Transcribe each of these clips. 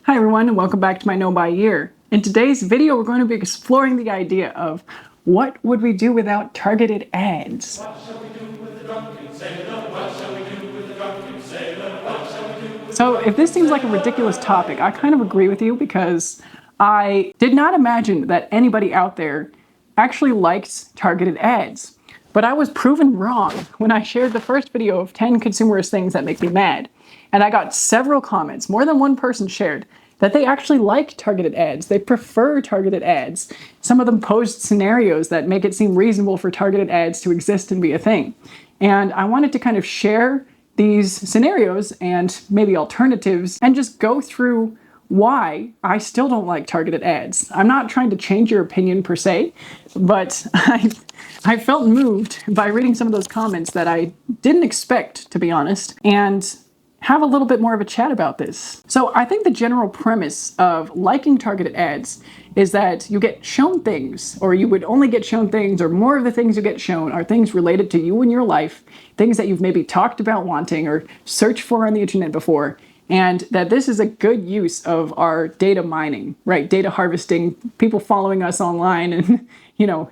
Hi everyone, and welcome back to my No Buy Year. In today's video, we're going to be exploring the idea of what would we do without targeted ads? What shall we do with the drunken sailor? What shall we do with the drunken sailor? What shall we do with So if this seems like a ridiculous topic, I kind of agree with you because I did not imagine that anybody out there actually liked targeted ads. But I was proven wrong when I shared the first video of 10 consumerist things that make me mad. And I got several comments, more than one person shared, that they actually like targeted ads. They prefer targeted ads. Some of them posed scenarios that make it seem reasonable for targeted ads to exist and be a thing. And I wanted to kind of share these scenarios and maybe alternatives and just go through why I still don't like targeted ads. I'm not trying to change your opinion per se, but I felt moved by reading some of those comments that I didn't expect, to be honest, and have a little bit more of a chat about this. So I think the general premise of liking targeted ads is that you get shown things, or you would only get shown things, or more of the things you get shown are things related to you and your life, things that you've maybe talked about wanting or searched for on the internet before, and that this is a good use of our data mining, right? Data harvesting, people following us online, and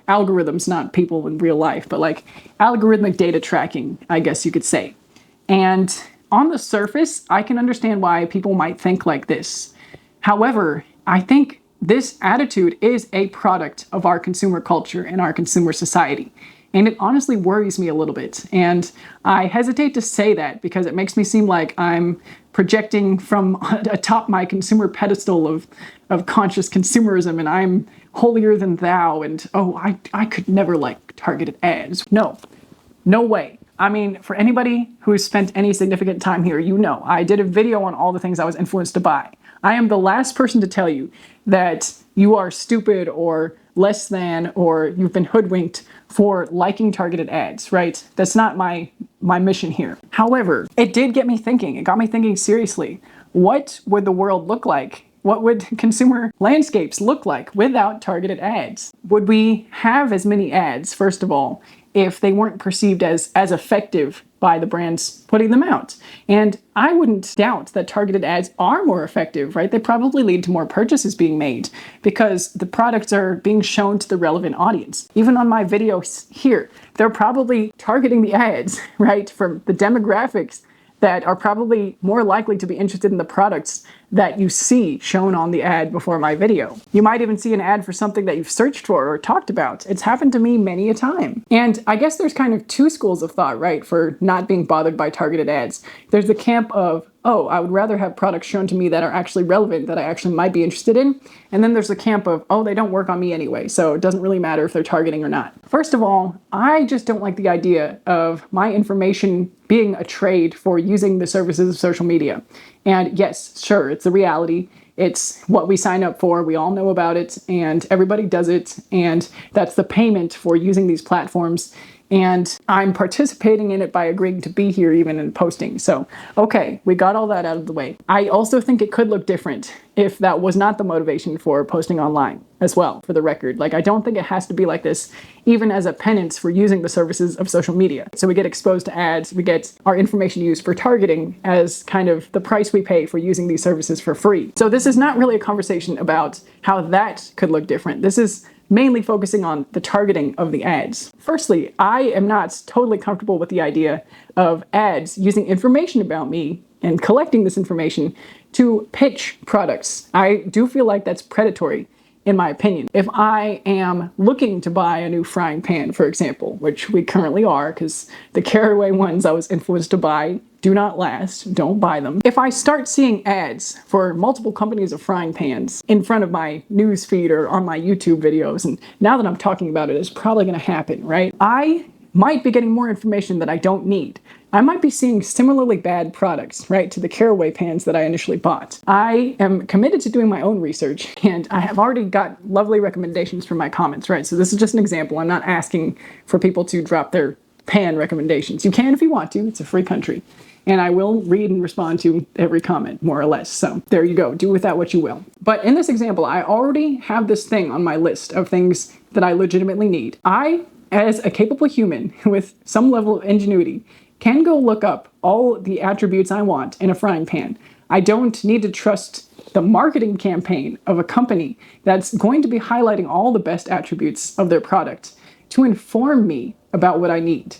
algorithms, not people in real life, but like algorithmic data tracking, I guess you could say. And on the surface, I can understand why people might think like this. However, I think this attitude is a product of our consumer culture and our consumer society. And it honestly worries me a little bit. And I hesitate to say that because it makes me seem like I'm projecting from atop my consumer pedestal of conscious consumerism, and I'm holier than thou, and I could never like targeted ads. No way. I mean, for anybody who has spent any significant time here, I did a video on all the things I was influenced to buy. I am the last person to tell you that you are stupid or less than, or you've been hoodwinked for liking targeted ads, right? That's not my mission here. However, it did get me thinking. It got me thinking seriously. What would the world look like? What would consumer landscapes look like without targeted ads? Would we have as many ads, first of all, if they weren't perceived as effective by the brands putting them out? And I wouldn't doubt that targeted ads are more effective, right? They probably lead to more purchases being made because the products are being shown to the relevant audience. Even on my videos here, they're probably targeting the ads, right, from the demographics that are probably more likely to be interested in the products that you see shown on the ad before my video. You might even see an ad for something that you've searched for or talked about. It's happened to me many a time. And I guess there's kind of two schools of thought, right, for not being bothered by targeted ads. There's the camp of, I would rather have products shown to me that are actually relevant, that I actually might be interested in. And then there's the camp of, they don't work on me anyway, so it doesn't really matter if they're targeting or not. First of all, I just don't like the idea of my information being a trade for using the services of social media. And yes, sure, it's a reality. It's what we sign up for. We all know about it, and everybody does it. And that's the payment for using these platforms. And I'm participating in it by agreeing to be here even in posting. So, okay, we got all that out of the way. I also think it could look different if that was not the motivation for posting online as well, for the record. Like, I don't think it has to be like this, even as a penance for using the services of social media. So we get exposed to ads, we get our information used for targeting as kind of the price we pay for using these services for free. So this is not really a conversation about how that could look different. This is mainly focusing on the targeting of the ads. Firstly, I am not totally comfortable with the idea of ads using information about me and collecting this information to pitch products. I do feel like that's predatory, in my opinion. If I am looking to buy a new frying pan, for example, which we currently are, because the caraway ones I was influenced to buy do not last, don't buy them. If I start seeing ads for multiple companies of frying pans in front of my news feed or on my YouTube videos, and now that I'm talking about it, it's probably gonna happen, right? I might be getting more information that I don't need. I might be seeing similarly bad products, right, to the caraway pans that I initially bought. I am committed to doing my own research, and I have already got lovely recommendations from my comments, right? So this is just an example. I'm not asking for people to drop their pan recommendations. You can if you want to. It's a free country. And I will read and respond to every comment, more or less. So there you go. Do with that what you will. But in this example, I already have this thing on my list of things that I legitimately need. I, as a capable human with some level of ingenuity, can go look up all the attributes I want in a frying pan. I don't need to trust the marketing campaign of a company that's going to be highlighting all the best attributes of their product to inform me about what I need.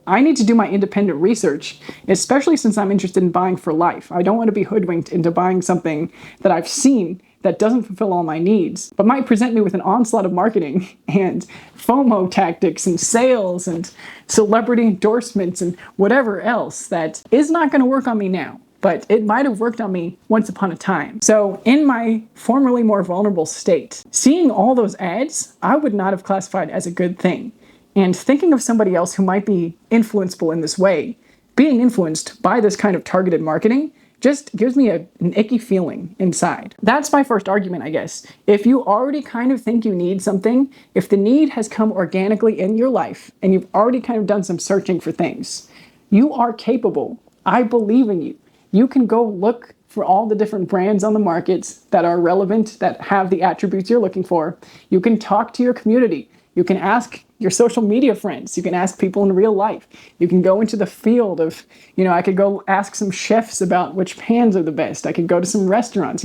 I need to do my independent research, especially since I'm interested in buying for life. I don't want to be hoodwinked into buying something that I've seen that doesn't fulfill all my needs, but might present me with an onslaught of marketing and FOMO tactics and sales and celebrity endorsements and whatever else that is not going to work on me now. But it might have worked on me once upon a time. So in my formerly more vulnerable state, seeing all those ads, I would not have classified as a good thing. And thinking of somebody else who might be influenceable in this way, being influenced by this kind of targeted marketing, just gives me an icky feeling inside. That's my first argument, I guess. If you already kind of think you need something, if the need has come organically in your life, and you've already kind of done some searching for things, you are capable. I believe in you. You can go look for all the different brands on the markets that are relevant, that have the attributes you're looking for. You can talk to your community. You can ask your social media friends. You can ask people in real life. You can go into the field of, I could go ask some chefs about which pans are the best. I could go to some restaurants,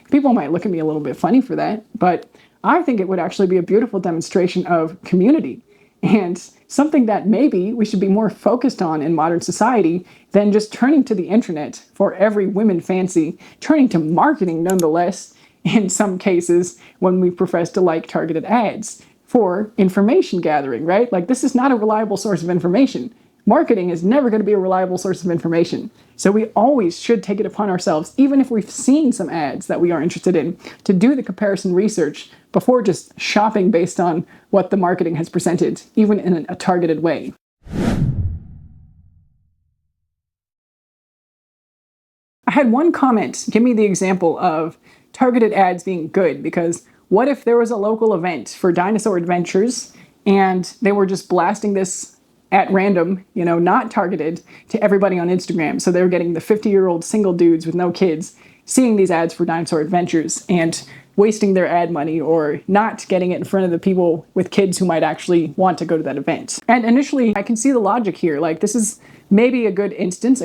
People might look at me a little bit funny for that, but I think it would actually be a beautiful demonstration of community and something that maybe we should be more focused on in modern society than just turning to the internet for every women fancy, turning to marketing nonetheless, in some cases when we profess to like targeted ads for information gathering, right? Like, this is not a reliable source of information. Marketing is never going to be a reliable source of information. So we always should take it upon ourselves, even if we've seen some ads that we are interested in, to do the comparison research before just shopping based on what the marketing has presented, even in a targeted way. I had one comment give me the example of targeted ads being good, because what if there was a local event for dinosaur adventures and they were just blasting this at random, not targeted to everybody on Instagram. So they were getting the 50-year-old single dudes with no kids seeing these ads for dinosaur adventures and wasting their ad money, or not getting it in front of the people with kids who might actually want to go to that event. And initially, I can see the logic here. Like, this is maybe a good instance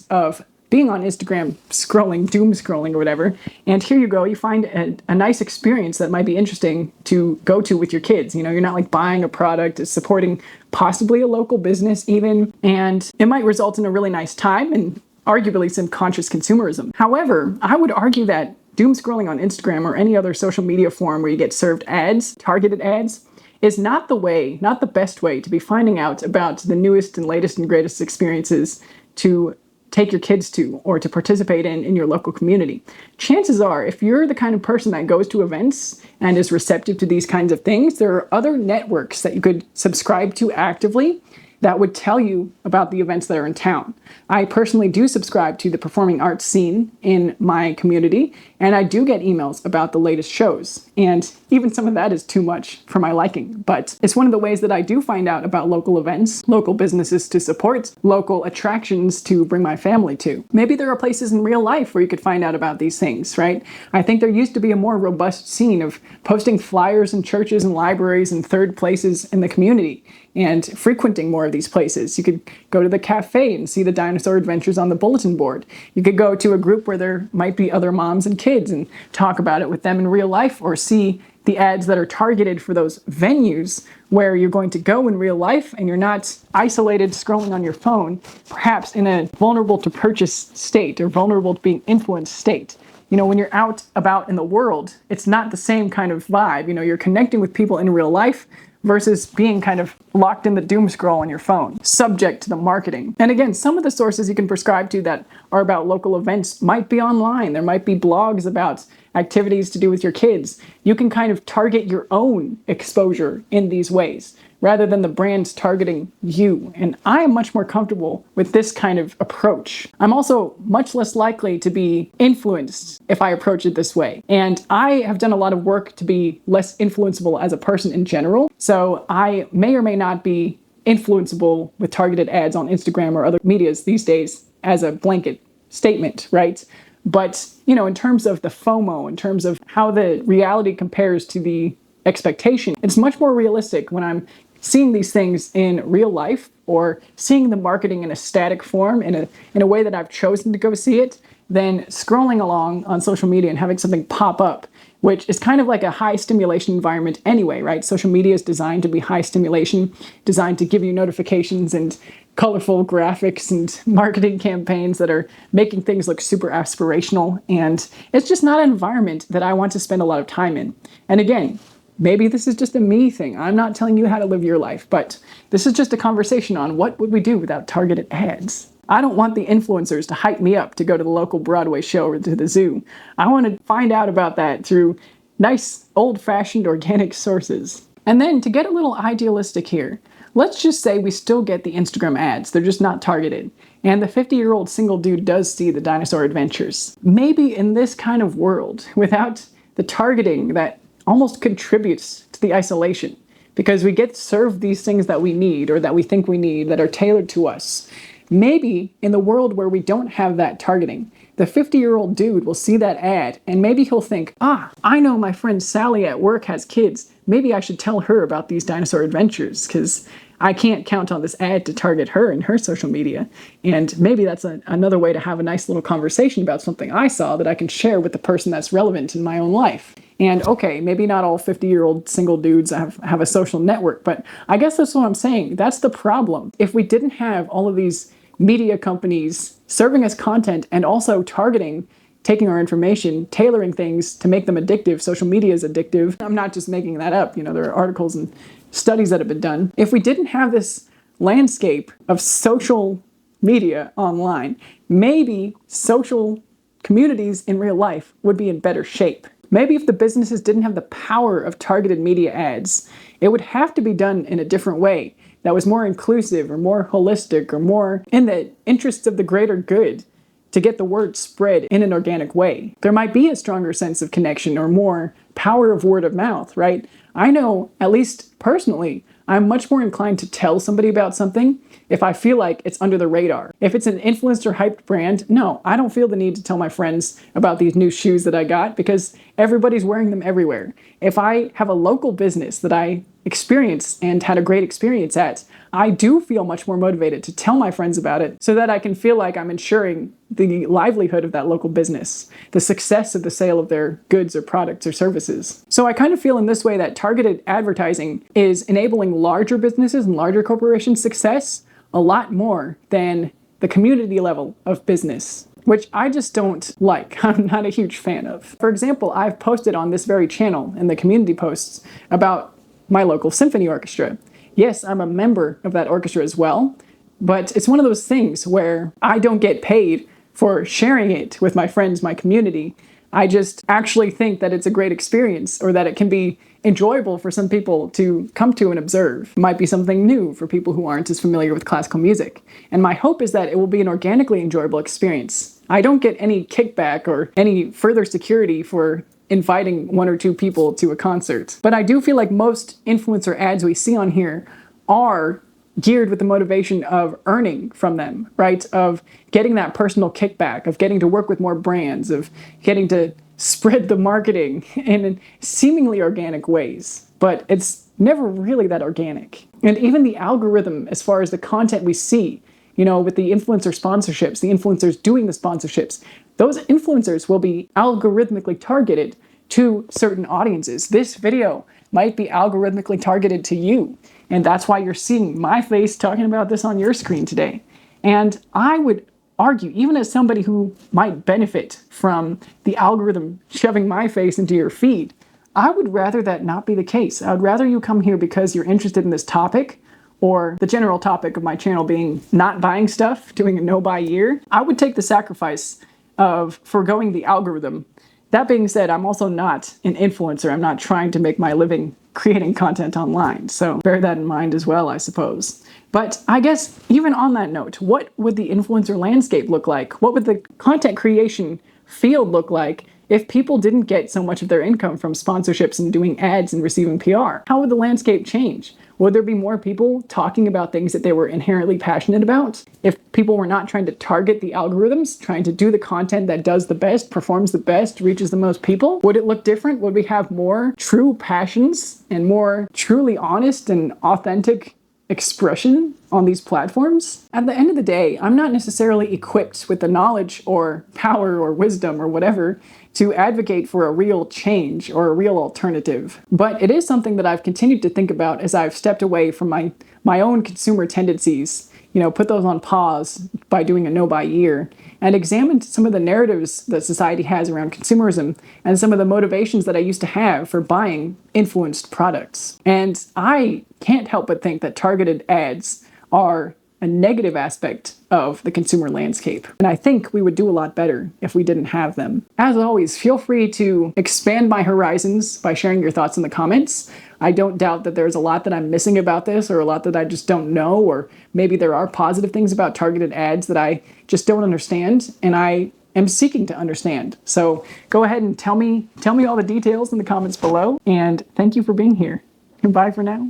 of being on Instagram, scrolling, doom scrolling or whatever, and here you go, you find a nice experience that might be interesting to go to with your kids. You're not like buying a product, it's supporting possibly a local business even, and it might result in a really nice time and arguably some conscious consumerism. However, I would argue that doom scrolling on Instagram or any other social media forum where you get served ads, targeted ads, is not the best way to be finding out about the newest and latest and greatest experiences to take your kids to or to participate in your local community. Chances are, if you're the kind of person that goes to events and is receptive to these kinds of things, there are other networks that you could subscribe to actively that would tell you about the events that are in town. I personally do subscribe to the performing arts scene in my community, and I do get emails about the latest shows. And even some of that is too much for my liking, but it's one of the ways that I do find out about local events, local businesses to support, local attractions to bring my family to. Maybe there are places in real life where you could find out about these things, right? I think there used to be a more robust scene of posting flyers in churches and libraries and third places in the community, and frequenting more of these places. You could go to the cafe and see the dinosaur adventures on the bulletin board. You could go to a group where there might be other moms and kids and talk about it with them in real life, or see the ads that are targeted for those venues where you're going to go in real life and you're not isolated scrolling on your phone, perhaps in a vulnerable to purchase state or vulnerable to being influenced state. When you're out about in the world, it's not the same kind of vibe. You're connecting with people in real life versus being kind of locked in the doom scroll on your phone, subject to the marketing. And again, some of the sources you can prescribe to that are about local events might be online. There might be blogs about activities to do with your kids. You can kind of target your own exposure in these ways, rather than the brands targeting you. And I am much more comfortable with this kind of approach. I'm also much less likely to be influenced if I approach it this way. And I have done a lot of work to be less influenceable as a person in general. So I may or may not be influenceable with targeted ads on Instagram or other medias these days as a blanket statement, right? But, in terms of the FOMO, in terms of how the reality compares to the expectation, it's much more realistic when I'm seeing these things in real life, or seeing the marketing in a static form, in a way that I've chosen to go see it, than scrolling along on social media and having something pop up, which is kind of like a high stimulation environment anyway, right? Social media is designed to be high stimulation, designed to give you notifications and colorful graphics and marketing campaigns that are making things look super aspirational. And it's just not an environment that I want to spend a lot of time in. And again, maybe this is just a me thing. I'm not telling you how to live your life, but this is just a conversation on what would we do without targeted ads. I don't want the influencers to hype me up to go to the local Broadway show or to the zoo. I want to find out about that through nice, old-fashioned, organic sources. And then to get a little idealistic here, let's just say we still get the Instagram ads. They're just not targeted. And the 50-year-old single dude does see the dinosaur adventures. Maybe in this kind of world, without the targeting that almost contributes to the isolation, because we get served these things that we need or that we think we need that are tailored to us. Maybe in the world where we don't have that targeting, the 50-year-old dude will see that ad and maybe he'll think, I know my friend Sally at work has kids. Maybe I should tell her about these dinosaur adventures because I can't count on this ad to target her in her social media. And maybe that's another way to have a nice little conversation about something I saw that I can share with the person that's relevant in my own life. And okay, maybe not all 50-year-old single dudes have a social network, but I guess that's what I'm saying. That's the problem. If we didn't have all of these media companies serving us content and also targeting, taking our information, tailoring things to make them addictive. Social media is addictive. I'm not just making that up. There are articles and studies that have been done. If we didn't have this landscape of social media online, maybe social communities in real life would be in better shape. Maybe if the businesses didn't have the power of targeted media ads, it would have to be done in a different way that was more inclusive or more holistic or more in the interests of the greater good to get the word spread in an organic way. There might be a stronger sense of connection or more power of word of mouth, right? I know, at least personally, I'm much more inclined to tell somebody about something if I feel like it's under the radar. If it's an influencer hyped brand, no, I don't feel the need to tell my friends about these new shoes that I got because everybody's wearing them everywhere. If I have a local business that I experienced and had a great experience at, I do feel much more motivated to tell my friends about it so that I can feel like I'm ensuring the livelihood of that local business, the success of the sale of their goods or products or services. So I kind of feel in this way that targeted advertising is enabling larger businesses and larger corporations' success a lot more than the community level of business, which I just don't like. I'm not a huge fan of. For example, I've posted on this very channel in the community posts about my local symphony orchestra. Yes, I'm a member of that orchestra as well, but it's one of those things where I don't get paid for sharing it with my friends, my community. I just actually think that it's a great experience or that it can be enjoyable for some people to come to and observe. It might be something new for people who aren't as familiar with classical music. And my hope is that it will be an organically enjoyable experience. I don't get any kickback or any further security for inviting one or two people to a concert. But I do feel like most influencer ads we see on here are geared with the motivation of earning from them, right? Of getting that personal kickback, of getting to work with more brands, of getting to spread the marketing in seemingly organic ways. But it's never really that organic. And even the algorithm, as far as the content we see, with the influencer sponsorships, the influencers doing the sponsorships, those influencers will be algorithmically targeted to certain audiences. This video might be algorithmically targeted to you. And that's why you're seeing my face talking about this on your screen today. And I would argue, even as somebody who might benefit from the algorithm shoving my face into your feed, I would rather that not be the case. I would rather you come here because you're interested in this topic, or the general topic of my channel being not buying stuff, doing a no-buy year. I would take the sacrifice of foregoing the algorithm. That being said, I'm also not an influencer. I'm not trying to make my living creating content online. So bear that in mind as well, I suppose. But I guess even on that note, what would the influencer landscape look like? What would the content creation field look like if people didn't get so much of their income from sponsorships and doing ads and receiving PR? How would the landscape change? Would there be more people talking about things that they were inherently passionate about? If people were not trying to target the algorithms, trying to do the content that does the best, performs the best, reaches the most people, would it look different? Would we have more true passions and more truly honest and authentic expression on these platforms. At the end of the day, I'm not necessarily equipped with the knowledge or power or wisdom or whatever to advocate for a real change or a real alternative. But it is something that I've continued to think about as I've stepped away from my own consumer tendencies, put those on pause by doing a no-buy year, and examined some of the narratives that society has around consumerism and some of the motivations that I used to have for buying influenced products. And I can't help but think that targeted ads are a negative aspect of the consumer landscape. And I think we would do a lot better if we didn't have them. As always, feel free to expand my horizons by sharing your thoughts in the comments. I don't doubt that there's a lot that I'm missing about this, or a lot that I just don't know, or maybe there are positive things about targeted ads that I just don't understand, and I am seeking to understand. So go ahead and tell me all the details in the comments below, and thank you for being here. Goodbye for now,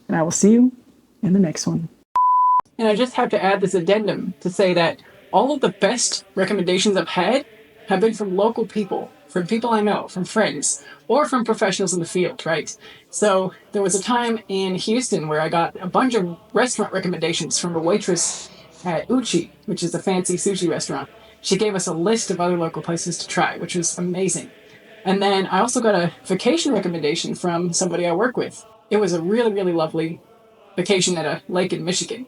and I will see you in the next one. And I just have to add this addendum to say that all of the best recommendations I've had have been from local people, from people I know, from friends, or from professionals in the field, right? So there was a time in Houston where I got a bunch of restaurant recommendations from a waitress at Uchi, which is a fancy sushi restaurant. She gave us a list of other local places to try, which was amazing. And then I also got a vacation recommendation from somebody I work with. It was a really, really lovely vacation at a lake in Michigan.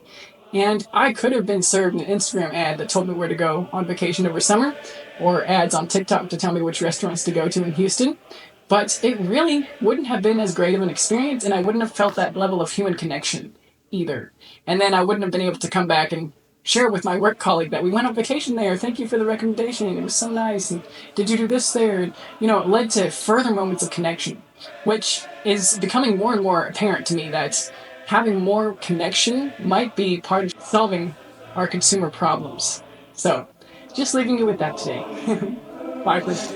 And I could have been served an Instagram ad that told me where to go on vacation over summer, or ads on TikTok to tell me which restaurants to go to in Houston. But it really wouldn't have been as great of an experience, and I wouldn't have felt that level of human connection either. And then I wouldn't have been able to come back and share with my work colleague that we went on vacation there. Thank you for the recommendation. It was so nice. And did you do this there? And, it led to further moments of connection, which is becoming more and more apparent to me that having more connection might be part of solving our consumer problems. So, just leaving you with that today. Bye, Chris.